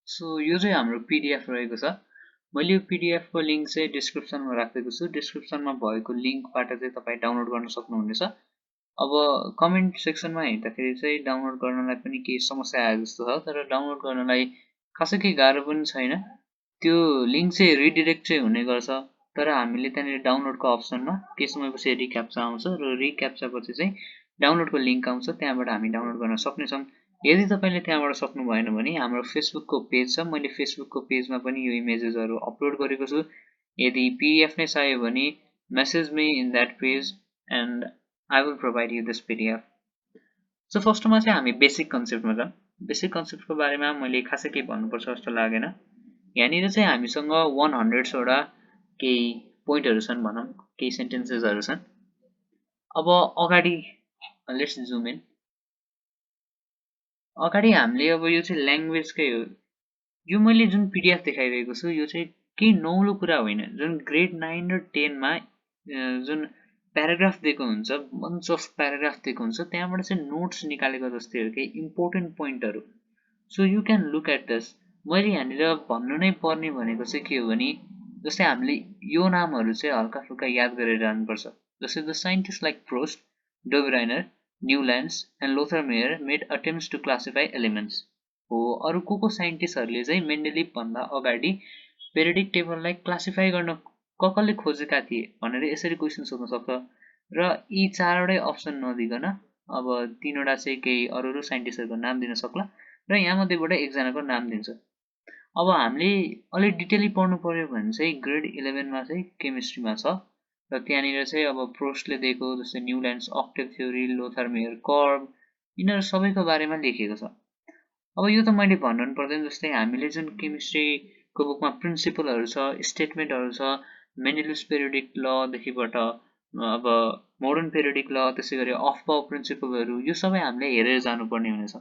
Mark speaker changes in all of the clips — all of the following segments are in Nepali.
Speaker 1: सो यो चाहिँ हाम्रो पीडीएफ रहेको छ। मैले यो पीडीएफ को लिंक चाहिँ डिस्क्रिप्सनमा राखेको छु। डिस्क्रिप्सनमा भएको लिंकबाट चाहिँ तपाई डाउनलोड गर्न सक्नुहुनेछ। अब कमेन्ट सेक्सनमा हेर्दाखेरि चाहिँ डाउनलोड गर्नलाई पनि केही समस्या आए जस्तो छ, तर डाउनलोड गर्नलाई खासै केही गाह्रो पनि छैन। त्यो लिंक चाहिँ रिडाइरेक्ट चाहिँ हुने गर्छ, तर हामीले त्यहाँनिर डाउनलोडको अप्सनमा केही समयपछि रिक्याप्चा आउँछ र रिक्याप्चा पछि चाहिँ डाउनलोडको लिंक आउँछ, त्यहाँबाट हामी डाउनलोड गर्न सक्नेछौँ। यदि तपाईले त्यहाँबाट सक्नु भएन भने हाम्रो फेसबुकको पेज छ, मैले फेसबुकको पेजमा पनि यो इमेजेसहरु अपलोड गरेको छु। यदि पीडीएफ नै चाहियो भने message me in that page and I will provide you this PDF. So फर्स्टमा चाहिँ हामी बेसिक कन्सेप्टमा जाउँ। बेसिक कन्सेप्टको बारेमा मैले खासै केही भन्नुपर्छ जस्तो लागेन। यहाँनिर चाहिँ हामीसँग 100 वटा केही पोइन्टहरु छन् भनौं, केही सेन्टेन्सेसहरु छन्। अब अगाडि लेट्स जुम इन। अगाडि हामीले अब यो चाहिँ ल्याङ्ग्वेजकै हो। यो मैले जुन पीडीएफ देखाइरहेको छु यो चाहिँ केही नौलो कुरा होइन। जुन ग्रेड 9 र 10 मा जुन प्याराग्राफ दिएको हुन्छ, बन्च अफ प्याराग्राफ दिएको हुन्छ, त्यहाँबाट चाहिँ नोट्स निकालेको जस्तै हो, केही इम्पोर्टेन्ट पोइन्टहरु। So you can look at this. मैले यहाँनिर भन्नु नै पर्ने भनेको चाहिँ के हो भने जस्तै हामीले यो नामहरु चाहिँ हल्का फुल्का याद गरेर जानुपर्छ। जस्तै the scientist like Prout, Dobereiner, Newlands and Lothar Meyer made attempts to classify elements हो। अरु को साइन्टिस्टहरुले चाहिँ मेन्डेलिभ भन्दा अगाडि पेरियोडिक टेबललाई क्लासिफाई गर्न कसले खोजेका थिए भनेर यसरी क्वेशन सोध्न सक्छ। र यी चारवटै अप्सन नदिकन अब तीनवटा चाहिँ केही अरु साइन्टिस्टहरुको नाम दिन सक्ला र यहाँ मध्येबाट एकजनाको नाम दिन्छ। अब हामीले अलि डिटेली पढ्नु पर्यो भने चाहिँ ग्रेड 11 मा चाहिँ केमिस्ट्रीमा छ र त्यहाँनिर चाहिँ अब प्रोस्टले दिएको जस्तै न्यूल्यान्ड्स अक्टेभ थ्योरी, लोथरमेयर कर्व, यिनीहरु सबैको बारेमा लेखेको छ। अब यो त मैले भन्नु पर्दैन, जस्तै हामीले जुन केमिस्ट्रीको बुकमा प्रिन्सिपलहरु छ, स्टेटमेन्टहरु छ, मेन्डेलिभ्स पेरियोडिक ल देखिबाट अब मोडर्न पेरियोडिक ल, त्यसैगरी अफ बाउ प्रिन्सिपलहरु, यो सबै हामीले हेरेर जानुपर्ने हुनेछ।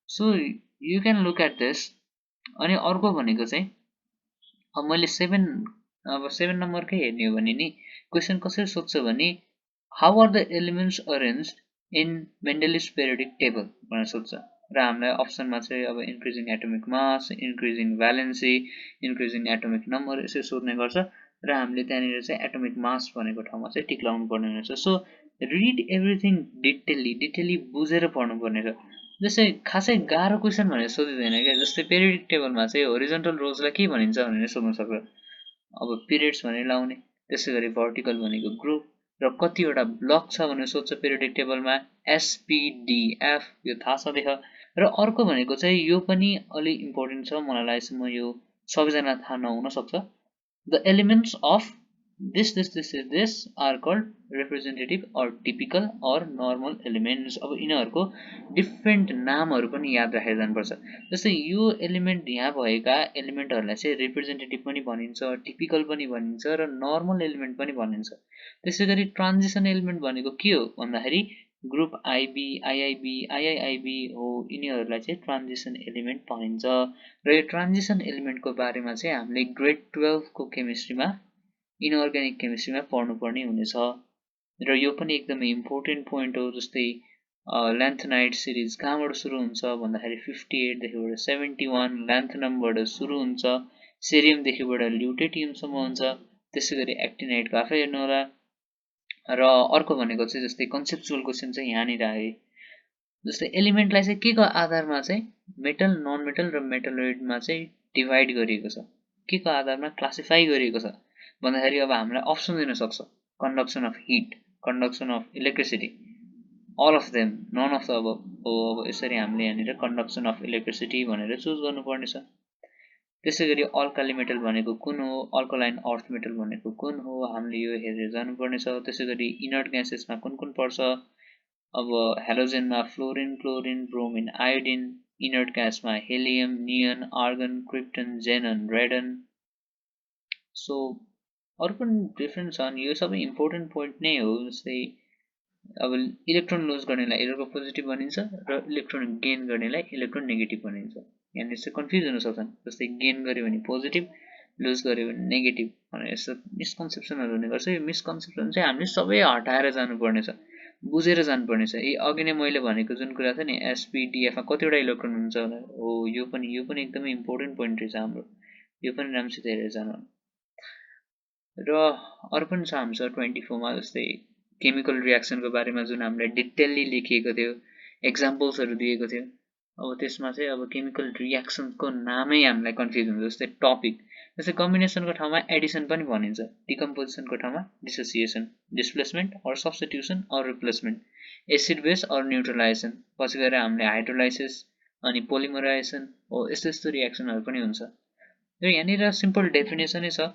Speaker 1: So you can look at this. अनि अर्को भनेको चाहिँ अब मैले 7 नम्बरकै हेर्ने हो भने नि क्वेशन कसरी सोध्छ भने how are the elements arranged in Mendeleev's periodic table भनेर सोध्छ। र हामीलाई अप्सनमा चाहिँ अब increasing atomic mass, increasing valency, increasing atomic number यसरी सोध्ने गर्छ र हामीले त्यहाँनिर चाहिँ एटोमिक मास भनेको ठाउँमा चाहिँ टिक लगाउनु पर्ने हुन्छ। सो रिड एभ्रिथिङ डिटेली बुझेर पढ्नु पर्ने छ। जस्तै खासै गाह्रो क्वेशन भनेर सोधिदैन के। जस्तै पेरियोडिक टेबलमा चाहिँ होरिजोन्टल रोजलाई के भनिन्छ भनेर सोध्न सक्छ। अब पिरियड्स भनेर लाउने, त्यसैगरी भर्टिकल भनेको ग्रुप र कतिवटा ब्लक छ भनेर सोध्छ पेरियोडिक टेबलमा, एसपीडीएफ यो थाहा छ देख। र अर्को भनेको चाहिँ यो पनि अलि इम्पोर्टेन्ट छ, मलाई लाग्छ म यो सबैजना थाहा नहुन सक्छ। The elements of this are called representative or typical or normal elements। अब यिनीहरुको डिफरेन्ट नामहरु पनि याद राखेर जानुपर्छ। जस्तै यो एलिमेन्ट यहाँ भएका एलिमेन्टहरुलाई चाहिँ रिप्रेजेन्टेटिभ पनि भनिन्छ, टिपिकल पनि भनिन्छ र नर्मल एलिमेन्ट पनि भनिन्छ। त्यसैगरी ट्रान्जिसन एलिमेन्ट भनेको के हो भन्दाखेरि ग्रुप आईबी, आईआईबी, आईआईआईबी हो, यिनीहरुलाई चाहिँ ट्रान्जिसन एलिमेन्ट भनिन्छ। र यो ट्रान्जिसन एलिमेन्टको बारेमा चाहिँ हामीले ग्रेड 12 को केमिस्ट्रीमा इनअर्ग्यानिक केमिस्ट्रीमा पढ्नुपर्ने हुनेछ। र यो पनि एकदमै इम्पोर्टेन्ट पोइन्ट हो। जस्तै ल्यान्थनाइड सिरिज कहाँबाट सुरु हुन्छ भन्दाखेरि 58 देखिबाट 71 ल्यान्थनमबाट सुरु हुन्छ, सेरियम देखिबाट ल्युटेटियम सम्म हुन्छ। त्यसैगरी एक्टिनाइडको आफै हेर्नु होला। र अर्को भनेको चाहिँ जस्तै कन्सेप्चुअल क्वेशन चाहिँ यहाँनिर आए। जस्तै एलिमेन्टलाई चाहिँ के को आधारमा चाहिँ मेटल, नन मेटल र मेटलोइडमा चाहिँ डिभाइड गरिएको छ, के को आधारमा क्लासिफाई गरिएको छ भन्दाखेरि अब हामीलाई अप्सन दिन सक्छ। Conduction of heat, conduction of electricity, all of them, none of the above हो। अब यसरी हामीले यहाँनिर कन्डक्सन अफ इलेक्ट्रिसिटी भनेर चुज गर्नुपर्ने छ। त्यसैगरी अल्काली मेटल भनेको कुन हो, अल्कलाइन अर्थ मेटल भनेको कुन हो, हामीले यो हेरेर जानुपर्ने छ। त्यसैगरी इनर्ट ग्यासेसमा कुन कुन पर्छ, अब हेलोजेनमा fluorine, chlorine, bromine, iodine, inert ग्यासमा helium, neon, argon, krypton, xenon, radon. So अरु पनि डिफरेन्ट छन्, यो सबै इम्पोर्टेन्ट पोइन्ट नै हो। जस्तै अब इलेक्ट्रोन लुज गर्नेलाई इलेक्ट्रोपोजिटिभ भनिन्छ र इलेक्ट्रोन गेन गर्नेलाई इलेक्ट्रोन नेगेटिभ भनिन्छ। यहाँनिर चाहिँ कन्फ्युज हुन सक्छन्। जस्तै गेन गर्यो भने पोजिटिभ, लुज गर्यो भने नेगेटिभ भनेर यस्तो मिसकन्सेप्सनहरु हुने गर्छ। यो मिसकन्सेप्सन चाहिँ हामीले सबै हटाएर जानुपर्ने छ। बुझेर जानुपर्ने छ। अघि नै मैले भनेको जुन कुरा थियो नि एसपीडीएफ मा कतिवटा इलेक्ट्रोन हुन्छ भनेर, हो यो पनि एकदमै इम्पोर्टेन्ट पोइन्ट रहेछ हाम्रो, यो पनि राम्रोसित हेरेर जानु। र अरु पनि छ हामीसँग 24 मा, जस्तै केमिकल रियाक्सनको बारेमा जुन हामीले डिटेलली लेखिएको थियो, एक्जाम्पल्सहरु दिएको थियो। अब त्यसमा चाहिँ अब केमिकल रियाक्सनको नामै हामीलाई कन्फ्युज हुन्छ। जस्तै टपिक, जस्तै कम्बिनेसनको ठाउँमा एडिसन पनि भनिन्छ, डिकम्पोजिसनको ठाउँमा dissociation, displacement or substitution or replacement, acid base or neutralization, पछि गएर हामीले हाइड्रोलाइसिस अनि पोलिमराइजेसन हो, यस्तो यस्तो रियाक्सनहरु पनि हुन्छ। र यहाँनिर सिम्पल डेफिनेसनै छ।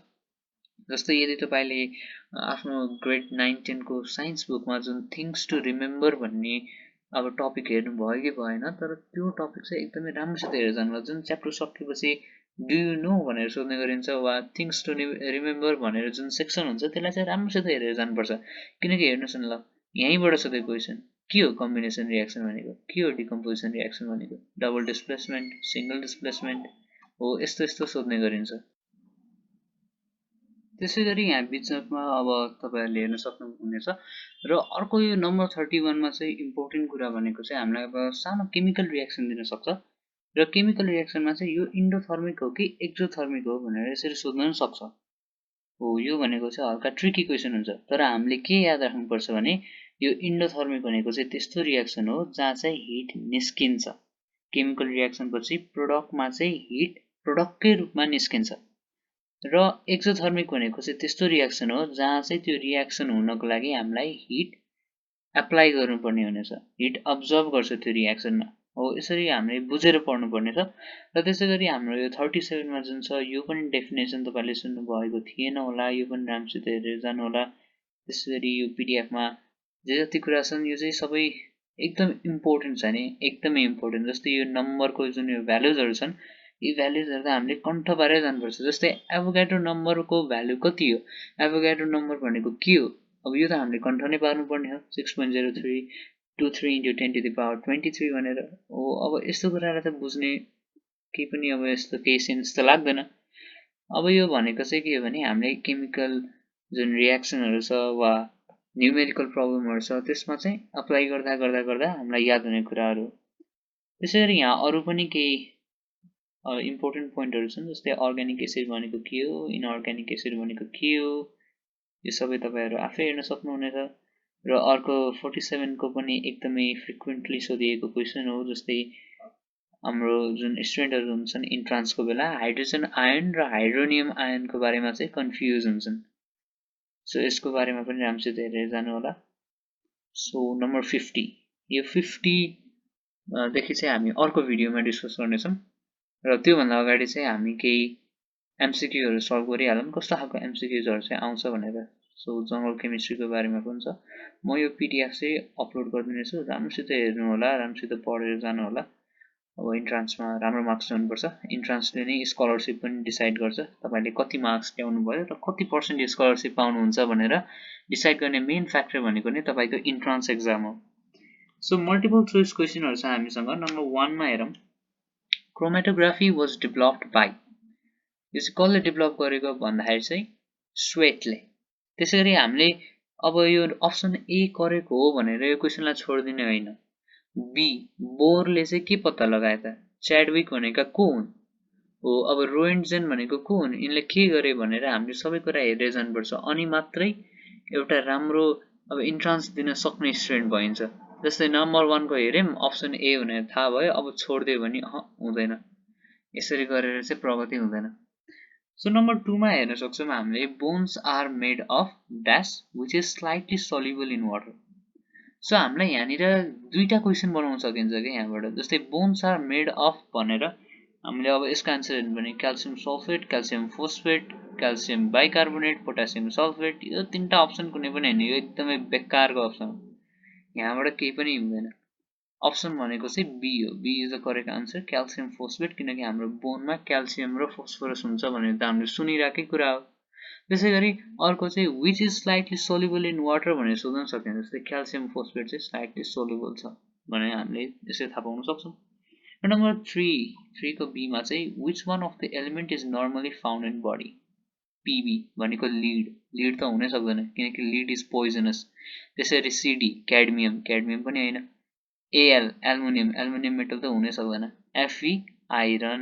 Speaker 1: जस्तै यदि तपाईले आफ्नो ग्रेड 9-10 को साइन्स बुकमा जुन थिंग्स टु रिमेम्बर भन्ने अब टपिक हेर्नु भयो कि भएन, तर त्यो टपिक चाहिँ एकदमै राम्रोसित हेरेर जानु। जुन च्याप्टर सकेपछि डु यु नो भनेर सोध्ने गरिन्छ वा थिंग्स टु रिमेम्बर भनेर जुन सेक्सन हुन्छ त्यसलाई चाहिँ राम्रोसित हेरेर जानुपर्छ। किनकि हेर्नुस् न, ल यहीँबाट छ त्यो क्वेशन, के हो कम्बिनेसन रियाक्सन भनेको, के हो डिकम्पोजिसन रियाक्सन भनेको, डबल डिस्प्लेसमेन्ट, सिंगल डिस्प्लेसमेन्ट हो, यस्तो यस्तो सोध्ने गरिन्छ। त्यसैगरी यहाँ बिचमा अब तपाईहरुले हेर्न सक्नुहुनेछ। र अर्को यो नम्बर 31 मा चाहिँ इम्पोर्टेन्ट कुरा भनेको चाहिँ हामीलाई अब सानो केमिकल रियाक्सन दिन सक्छ, र केमिकल रियाक्सनमा चाहिँ यो इन्डोथर्मिक हो कि एक्जोथर्मिक हो भनेर यसरी सोध्न पनि सक्छ। हो यो भनेको चाहिँ हल्का ट्रिकी क्वेशन हुन्छ, तर हामीले के याद राख्नुपर्छ भने यो इन्डोथर्मिक भनेको चाहिँ त्यस्तो रियाक्सन हो जहाँ चाहिँ हिट निस्किन्छ। केमिकल रियाक्सन पछि प्रोडक्टमा चाहिँ हिट प्रोडक्टकै रूपमा निस्किन्छ। र एक्जोथर्मिक भनेको चाहिँ त्यस्तो रियाक्सन हो जहाँ चाहिँ त्यो रियाक्सन हुनको लागि हामीलाई हिट एप्लाई गर्नुपर्ने हुनेछ, हिट अब्जर्भ गर्छ त्यो रियाक्सनमा। हो यसरी हामीले बुझेर पढ्नुपर्ने छ। र त्यसैगरी हाम्रो यो 37 मा जुन छ यो पनि डेफिनेसन तपाईले सुन्नु भएको थिएन होला, यो पनि राम्रोसित हेरेर जानु होला। त्यसैगरी यो पीडीएफ मा जे जति कुरा छन् यो चाहिँ सबै एकदम इम्पोर्टेन्ट छ नि, एकदमै इम्पोर्टेन्ट। जस्तै यो नम्बरको जुन यो भ्यालुजहरु छन्, यी भ्यालुजहरु त हामीले कण्ठ पारेर जानुपर्छ। जस्तै एभोगाड्रो नम्बरको भ्यालु कति हो, एभोगाड्रो नम्बर भनेको के हो, अब यो त हामीले कण्ठ नै पार्नुपर्ने हो, 6.0323 into 10 to the power 23 भनेर हो। अब यस्तो कुरालाई त बुझ्ने केही पनि अब यस्तो केही सेन्स त लाग्दैन। अब यो भनेको चाहिँ के हो भने हामीले केमिकल जुन रियाक्सनहरु छ वा न्यूमेरिकल प्रब्लमहरु छ त्यसमा चाहिँ अप्लाई गर्दा गर्दा गर्दा हामीलाई याद हुने कुराहरु। त्यसैगरी यहाँ अरु पनि केही इम्पोर्टेन्ट पोइन्टहरु छन्। जस्तै अर्ग्यानिक एसिड भनेको के हो, इनअर्ग्यानिक एसिड भनेको के हो, यो सबै तपाईहरु आफै हेर्न सक्नुहुनेछ। र अर्को 47 को पनि एकदमै फ्रिक्वेन्टली सोधिएको क्वेशन हो। जस्तै हाम्रो जुन स्टुडेन्टहरु हुन्छन् इन्ट्रान्सको बेला हाइड्रोजन आयन र हाइड्रोनियम आयनको बारेमा चाहिँ कन्फ्युज हुन्छन्। सो यसको बारेमा पनि राम्रोसित हेरेर जानु होला। सो नम्बर 50, यो 50 देखि चाहिँ हामी अर्को भिडियोमा डिस्कस गर्नेछौं। र त्यो भन्दा अगाडि चाहिँ हामी केही एमसीक्यूहरु सल्भ गरिहालौं, कस्तो खालको एमसीक्यूजहरु चाहिँ आउँछ भनेर। सो जनरल केमिस्ट्रीको बारेमा पनि छ। म यो पीडीएफ चाहिँ अपलोड गर्दिनेछु, राम्रोसित हेर्नु होला, राम्रोसित पढेर जानु होला। अब इन्ट्रान्समा राम्रो मार्क्स ल्याउनुपर्छ। इन्ट्रान्सले नै स्कलरशिप पनि डिसाइड गर्छ तपाईले कति मार्क्स ल्याउनु भयो र कति पर्सेन्ट स्कलरशिप पाउनुहुन्छ भनेर डिसाइड गर्ने मेन फ्याक्टर भनेको नै तपाईको इन्ट्रान्स एक्जाम हो। सो मल्टिपल चोइस क्वेशनहरु छ हामीसँग। नम्बर 1 मा हेरौं, क्रोमेटोग्राफी वाज डेभलप्ड बाइ, यो चाहिँ कसले डेभलप गरेको भन्दाखेरि चाहिँ स्वेटले। त्यसैगरी हामीले अब यो अप्सन ए करेक्ट हो भनेर यो क्वेशनलाई छोड्दिने हैन। बी, बोरले चाहिँ के पत्ता लगाए त, च्याडविक भनेका को हुन् हो। अब रोएन्टजेन भनेको को हुन्, यिनले के गरे भनेर हामीले सबै कुरा हेरेर जानुपर्छ, अनि मात्रै एउटा राम्रो अब इन्ट्रान्स दिन सक्ने स्टुडेन्ट भइन्छ। जस्तै नम्बर 1 को हेर्यौं, अप्सन ए भनेर थाहा भयो, अब छोड्दियो भने हुँदैन। यसरी गरेर चाहिँ प्रगति हुँदैन। सो नम्बर 2 मा हेर्न सक्छौं हामीले, bones are made of dash which is slightly soluble in water. So हामीलाई यहाँनिर दुईटा क्वेशन बनाउन सकिन्छ के यहाँबाट। जस्तै बोन्स आर मेड अफ भनेर हामीले अब यसको आन्सर हेर्नु भने calcium sulphate, calcium phosphate, calcium bicarbonate, potassium sulphate, यो तीनटा अप्सन कुनै पनि हैन, यो एकदमै बेकारको अप्सन हो, यहाँबाट केही पनि हुँदैन। अप्सन भनेको चाहिँ बी हो, B is the correct answer, calcium phosphate, किनकि हाम्रो बोनमा क्याल्सियम र फोस्फोरस हुन्छ भनेर त हामीले सुनिराकै कुरा हो। त्यसैगरी अर्को चाहिँ which is slightly soluble in water भनेर सोध्न सकिन्छ। जस्तै क्याल्सियम फोस्फेट चाहिँ स्लाइटली सोल्युबल छ भने हामीले यसरी थाहा पाउन सक्छौं। नम्बर 3 को बी मा चाहिँ which one of the element is normally found in body, PB भनेको लिड त हुनै सक्दैन किनकि लिड इज पोइजनस त्यसरी CD क्याडमियम पनि हैन AL एल्युमिनियम मेटल त हुनै सक्दैन FE आइरन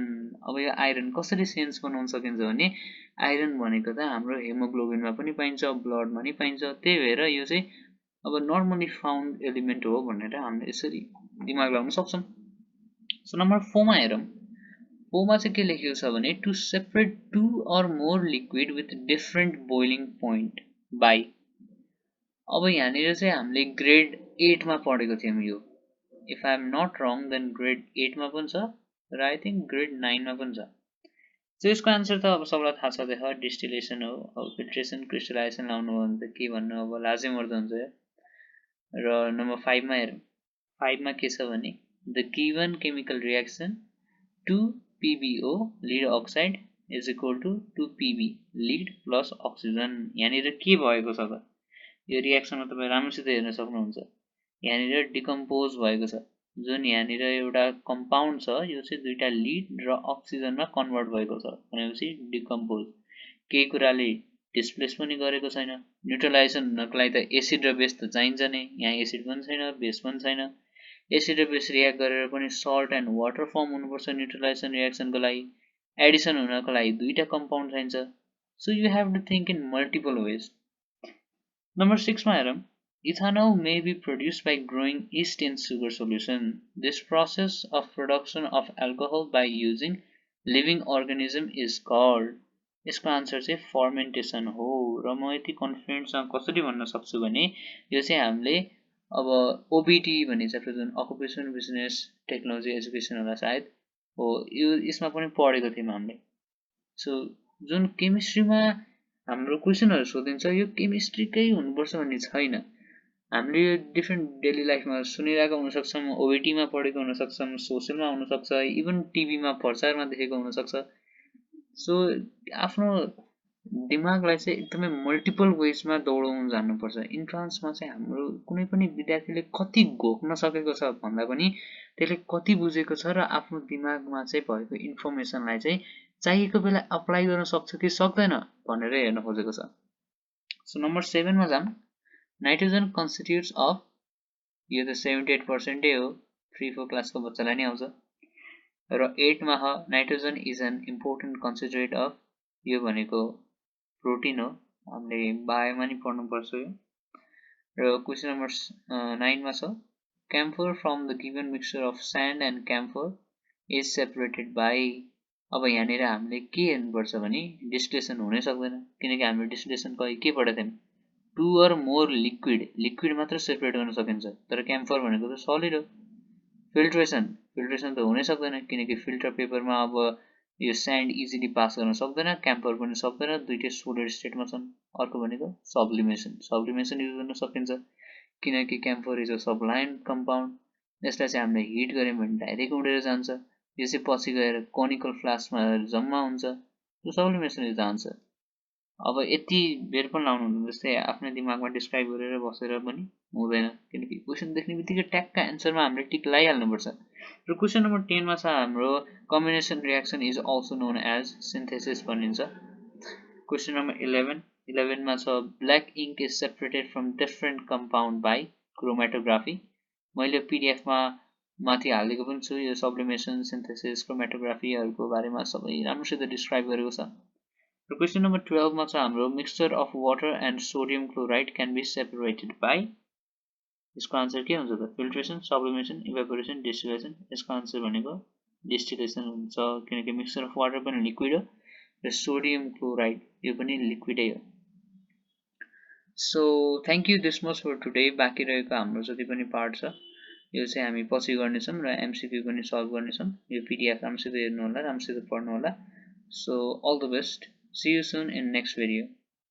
Speaker 1: अब यो आइरन कसरी सेन्स बनाउन सकिन्छ भने आइरन भनेको त हाम्रो हेमोग्लोबिनमा पनि पाइन्छ ब्लडमा नि पाइन्छ त्यही भएर यो चाहिँ अब नर्मली फाउन्ड एलिमेन्ट हो भनेर हामीले यसरी दिमाग लगाउन सक्छौं सो नम्बर 4 मा हेरौं 4 मा चाहिँ के लेखेको छ भने to separate two or more liquid with different boiling point by अब यहाँनिर चाहिँ हामीले ग्रेड 8 मा पढेको थियौं यो if I am not wrong then grade 8 मा पनि छ र आई थिंक ग्रेड 9 मा पनि छ सो यसको आन्सर त अब सबैलाई थाहा छ देखा डिस्टिलेसन हो अब फिल्ट्रेसन क्रिस्टलाइजेसन लाउनु हो भने त के भन्नु अब लाजै मर्दो हुन्छ र नम्बर 5 मा हेरौं 5 मा के छ भने the given chemical reaction 2PbO lead oxide is equal to 2Pb lead plus oxygen यहाँनिर के भएको छ त यो रिएक्सनमा तपाई राम्रोसित हेर्न सक्नुहुन्छ यहाँनिर डिकम्पोज भएको छ जुन यहाँनिर एउटा कम्पाउन्ड छ यो चाहिँ दुईटा लिड र अक्सिजनमा कन्भर्ट भएको छ भनेपछि डिकम्पोज केही कुराले डिस्प्लेस पनि गरेको छैन न्यूट्रलाइजेसन हुनको लागि त एसिड र बेस त चाहिन्छ नै यहाँ एसिड पनि छैन बेस पनि छैन एसिड र बेस रिएक्ट गरेर पनि सल्ट एन्ड वाटर फर्म हुनुपर्छ न्यूट्रलाइजेसन रिएक्सनको लागि एडिसन हुनको लागि दुईटा कम्पाउन्ड चाहिन्छ so you have to think in multiple ways number 6 मा हेरौं ethanol may be produced by growing yeast in sugar solution this process of production of alcohol by using living organism is called यसको आन्सर चाहिँ फर्मेन्टेसन हो र म यति कन्फिडेन्टसँग कसरी भन्न सक्छु भने यो चाहिँ हामीले अब OBT भन्ने च्याप्टर जुन अकुपेसन बिजनेस टेक्नोलोजी एजुकेसन होला सायद हो यो यसमा पनि पढेको थियौं हामीले सो जुन केमिस्ट्रीमा हाम्रो क्वेशनहरु सोधिन्छ यो केमिस्ट्रीकै हुनुपर्छ भन्ने छैन हामीले यो डिफरेन्ट डेली लाइफमा सुनिरहेको हुन सक्छौं OBT मा पढेको हुन सक्छौं सोशलमा हुन सक्छ इभन टिभी मा प्रचारमा देखेको हुन सक्छ सो आफ्नो दिमागलाई चाहिँ एकदमै मल्टिपल वेजमा दौडाउन जान्नुपर्छ इन्ट्रान्समा चाहिँ हाम्रो कुनै पनि विद्यार्थीले कति घोक्न सकेको छ भन्दा पनि त्यसले कति बुझेको छ र आफ्नो दिमागमा चाहिँ भएको इन्फर्मेसनलाई चाहिँ चाहिएको बेला अप्लाई गर्न सक्छ कि सक्दैन भनेर हेर्न खोजेको छ सो नम्बर 7 मा जाम नाइट्रोजन कन्स्टिट्युट्स अफ यो त 78% हो 3-4 क्लासको बच्चालाई नै आउँछ र 8 मा ह nitrogen is an important constituent of यो भनेको प्रोटिन हो हामीले बायोमा नि पढ्नु पर्छ यो र क्वेशन नम्बर 9 मा छ camphor from the given mixture of sand and camphor is separated by अब यहाँनिर हामीले के हेर्नु पर्छ भने डिस्टिलेसन हुनै सक्दैन किनकि हामीले डिस्टिलेसन को के पढेका थियौं टु अर मोर लिक्विड मात्र सेपरेट गर्न सकिन्छ तर क्याम्फर भनेको त सलिड हो फिल्ट्रेसन त हुनै सक्दैन किनकि फिल्टर पेपरमा अब यो स्यान्ड इजिली पास गर्न सक्दैन क्याम्फर पनि सक्दैन दुईटै सोलिड स्टेटमा छन् अर्को भनेको सब्लिमेसन युज गर्न सकिन्छ किनकि क्याम्फर इज अ सबलाइन कम्पाउन्ड यसलाई चाहिँ हामीले हिट गर्यौं भने डाइरेक्ट उडेर जान्छ यो चाहिँ पछि गएर कोनिकल फ्लास्कमा जम्मा हुन्छ यो सब्लिमेसन इज द आन्सर अब यति बेर पनि लाउनु हुँदैन जस्तै आफ्नो दिमागमा डिस्क्राइब गरेर बसेर पनि हुँदैन किनकि क्वेशन देख्ने बित्तिकै ट्याक्क आन्सरमा हामीले टिक लगाइहाल्नु पर्छ र क्वेशन नम्बर 10 मा छ हाम्रो combination reaction is also known as synthesis भनिन्छ क्वेशन नम्बर 11 मा छ black ink is separated from different compound by chromatography मैले पीडीएफ मा माथि हालेको पनि छु यो सब्लिमेसन सिन्थेसिस क्रोमेटोग्राफीहरुको बारेमा सबै राम्रोसित डिस्क्राइब गरेको छ र क्वेशन नम्बर 12 मा छ हाम्रो mixture of water and sodium chloride can be separated by यसको आन्सर के हुन्छ त फिल्ट्रेसन सब्लिमेसन इभेपोरेसन डिस्टिलेसन यसको आन्सर भनेको डिस्टिलेसन हुन्छ किनकि मिक्सचर अफ वाटर पनि लिक्विड हो र सोडियम क्लोराइड यो पनि लिक्विडै हो so thank you this much for today बाँकी रहेको हाम्रो जति पनि पार्ट छ यो चाहिँ हामी पछि गर्नेछौं र एमसीक्यू पनि सल्भ गर्नेछौं यो पीडीएफ राम्रोसित हेर्नु होला राम्रोसित पढ्नु होला so all the best see you soon in next video